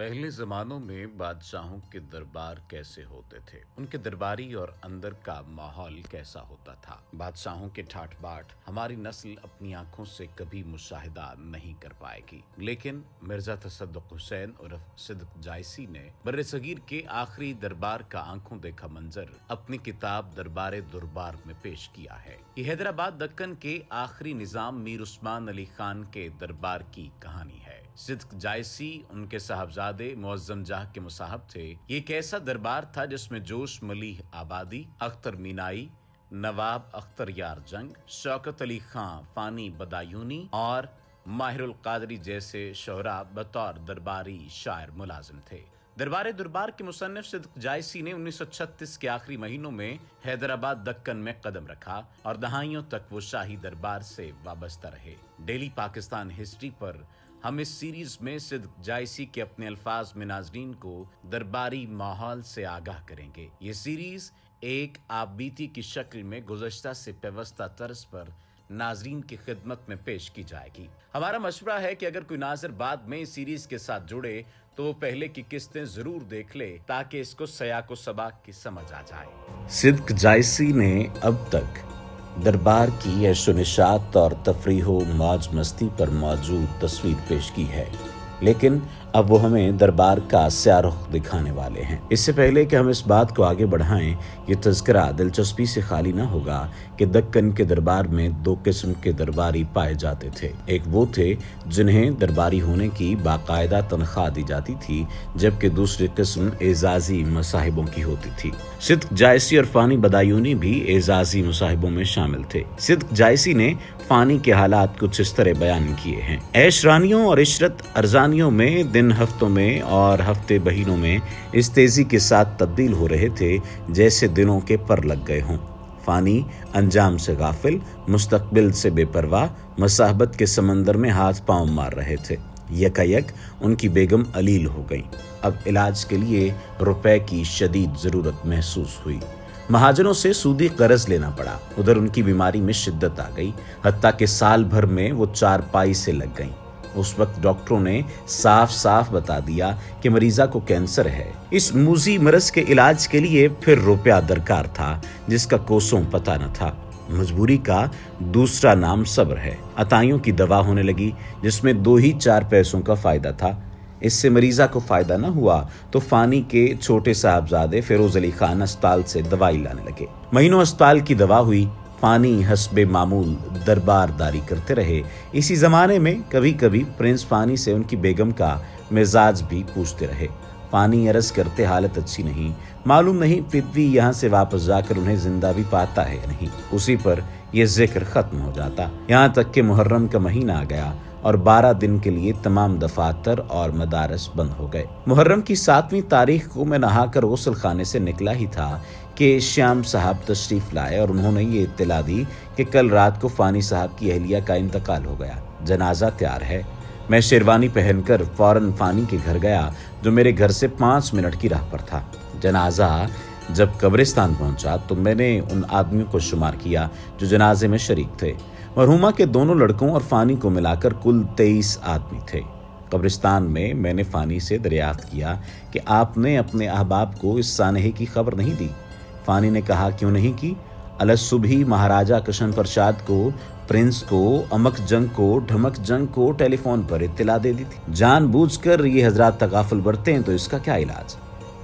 पहले ज़मानों में बादशाहों के दरबार कैसे होते थे, उनके दरबारी और अंदर का माहौल कैसा होता था। बादशाहों के ठाठ बाट हमारी नस्ल अपनी आंखों से कभी मुशाहिदा नहीं कर पाएगी, लेकिन मिर्जा तसद्दुक हुसैन उर्फ सिद्दीक जायसी ने बर्रे सगीर के आखिरी दरबार का आंखों देखा मंजर अपनी किताब दरबारे दुर्बार में पेश किया है। ये हैदराबाद दक्कन के आखिरी निजाम मीर उस्मान अली खान के दरबार की कहानी है। सिद्दीक जायसी उनके साहबजादे मुअज्जम जाह के मुसाहब थे। ये एक ऐसा दरबार था जिसमें जोश मलीह आबादी, अख्तर मीनाई, नवाब अख्तर यार जंग, शौकत अली खां फानी बदायूनी और माहिरुल कादरी जैसे शोहरा बतौर दरबारी शायर मुलाजिम थे। दरबारे दुर्बार के मुसन्निफ सिद्दीक जायसी ने 1936 के आखिरी महीनों में हैदराबाद दक्कन में कदम रखा और दहाइयों तक वो शाही दरबार से वाबस्ता रहे। डेली पाकिस्तान हिस्ट्री पर हम इस सीरीज में सिद्दीक जायसी के अपने अल्फाज में नाजरीन को दरबारी माहौल से आगाह करेंगे। ये सीरीज एक आपबीती की शक्ल में गुज़श्ता से पेवस्ता तर्ज पर नाजरीन की खिदमत में पेश की जाएगी। हमारा मशवरा है कि अगर कोई नाज़र बाद में इस सीरीज के साथ जुड़े तो वो पहले की किस्तें जरूर देख ले ताकि इसको सयाको सबाक की समझ आ जाए। सिद्दीक जायसी ने अब तक दरबार की ऐशो-निशात और तफरीहो मौज मस्ती पर मौजूद तस्वीर पेश की है, लेकिन अब वो हमें दरबार का स्यारुख दिखाने वाले हैं। इससे पहले कि हम इस बात को आगे बढ़ाएं, ये तज़किरा दिलचस्पी से खाली ना होगा कि दक्कन के दरबार में दो किस्म के दरबारी पाए जाते थे। एक वो थे जिन्हें दरबारी होने की बाकायदा तनख्वाह दी जाती थी, जबकि दूसरी किस्म एजाजी मसाहिबों की होती थी। सिद्दीक जायसी और फानी बदायूनी भी एजाजी मसाहिबों में शामिल थे। सिद्दीक जायसी ने फानी के हालात कुछ इस तरह बयान किए हैं। ऐशरानियों और इशरत अरजानियों में दिन हफ्तों में और हफ्ते महीनों में इस तेजी के साथ तब्दील हो रहे थे जैसे दिनों के पर लग गए हों। फानी अंजाम से गाफिल, मुस्तकबिल से बेपरवाह, मसाहबत के समंदर में हाथ पांव मार रहे थे। यकायक उनकी बेगम अलील हो गई। अब इलाज के लिए रुपए की शदीद जरूरत महसूस हुई। महाजनों से सूदी कर्ज लेना पड़ा। उधर उनकी बीमारी में शिद्दत आ गई, हत्ता के साल भर में वो चारपाई से लग गईं। उस वक्त डॉक्टरों ने साफ साफ बता दिया कि मरीजा को कैंसर है। इस मूजी मरज के इलाज के लिए फिर रुपया दरकार था, जिसका कोसों पता न था। मजबूरी का दूसरा नाम सब्र है। अताइयों की दवा होने लगी, जिसमें 2 ही 4 पैसों का फायदा था। इससे मरीजा को फायदा न हुआ तो फानी के छोटे साहबजादे फिरोज अली खान अस्पताल से दवाई लाने लगे। महीनों अस्पताल की दवा हुई। फानी हस्बे मामूल दरबारदारी करते रहे। इसी जमाने में कभी कभी प्रिंस फानी से उनकी बेगम का मिजाज भी पूछते रहे। फानी अर्ज करते हालत अच्छी नहीं, मालूम नहीं फिद्वी यहाँ से वापस जाकर उन्हें जिंदा भी पाता है या नहीं। उसी पर यह जिक्र खत्म हो जाता। यहाँ तक कि मुहर्रम का महीना आ गया और 12 दिन के लिए तमाम दफातर और मदारस बंद हो गए। मुहर्रम की 7वीं तारीख को मैं नहाकर गुस्ल खाने से निकला ही था कि श्याम साहब तशरीफ लाए और उन्होंने ये इत्तला दी कि कल रात को फानी साहब की अहलिया का इंतकाल हो गया। जनाजा तैयार है। मैं शेरवानी पहनकर फौरन फानी के घर गया, जो मेरे घर से 5 मिनट की राह पर था। जनाजा जब कब्रिस्तान पहुंचा तो मैंने उन आदमियों को शुमार किया जो जनाजे में शरीक थे। मरहुमा के दोनों लड़कों और फानी को मिलाकर कुल 23 आदमी थे। कब्रिस्तान में मैंने फानी से दरियाफ्त किया कि आपने अपने अहबाब को इस सानहे की खबर नहीं दी। फानी ने कहा, क्यों नहीं की? अलसुबही महाराजा कृष्ण प्रसाद को, प्रिंस को, अमक जंग को, ढमक जंग को टेलीफोन पर इत्तला दे दी थी। जानबूझकर ये हजरात तगाफुल बरते हैं तो इसका क्या इलाज?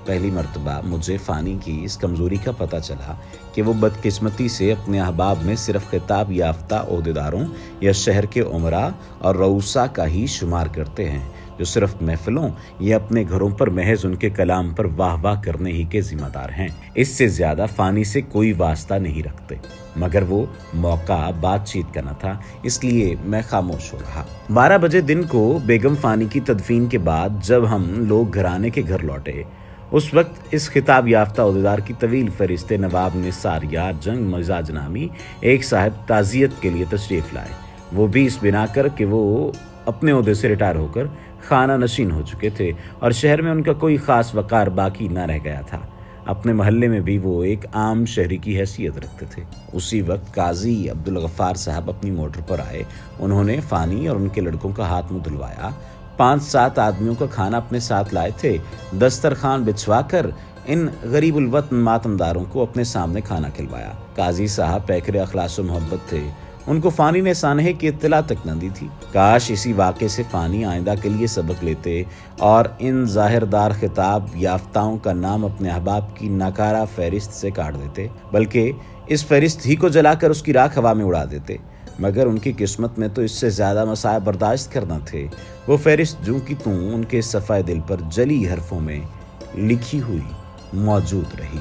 पहली मर्तबा मुझे फानी की इस कमजोरी का पता चला कि वो बदकिस्मती से अपने अहबाब में सिर्फ खिताब याफ्ता ओहदेदारों या शहर के उमरा और रऊसा का ही शुमार करते हैं, जो सिर्फ महफिलों या अपने घरों पर महज उनके कलाम पर वाह वाह करने ही के जिम्मेदार हैं। इससे ज्यादा फानी से कोई वास्ता नहीं रखते। मगर वो मौका बातचीत करना था, इसलिए मैं खामोश हो रहा। 12 बजे दिन को बेगम फानी की तदफीन के बाद जब हम लोग घराने के घर लौटे, उस वक्त इस खिताब याफ्ता ओहदेदार की तवील फरिश्ते नवाब निसार यार जंग मिजाज नामी एक साहब ताजियत के लिए तशरीफ लाए। वो भी इस बिना कर कि वो अपने ओहदे से रिटायर होकर खाना नशीन हो चुके थे और शहर में उनका कोई खास वकार बाकी न रह गया था। अपने महल्ले में भी वो एक आम शहरी की हैसियत रखते थे। उसी वक्त काजी अब्दुल गफ्फार साहब अपनी मोटर पर आए। उन्होंने फानी और उनके लड़कों का हाथ मुंह धुलवाया 5-7 آدمیوں کا کھانا اپنے ساتھ لائے تھے۔ دسترخوان بچھوا کر ان غریب الوطن ماتمداروں کو اپنے سامنے کھانا کھلوایا۔ قاضی صاحب پیکر اخلاص و محبت تھے، ان کو فانی نے سانحے کی اطلاع تک نہ دی تھی۔ کاش اسی واقعے سے فانی آئندہ کے لیے سبق لیتے اور ان ظاہردار خطاب یافتاؤں کا نام اپنے احباب کی ناکارہ فہرست سے کاٹ دیتے، بلکہ اس فہرست ہی کو جلا کر اس کی راکھ ہوا میں اڑا دیتے۔ مگر ان کی قسمت میں تو اس سے زیادہ مصائب برداشت کرنا تھے۔ وہ فہرست جوں کی توں ان کے صفحہ دل پر جلی حرفوں میں لکھی ہوئی موجود رہی۔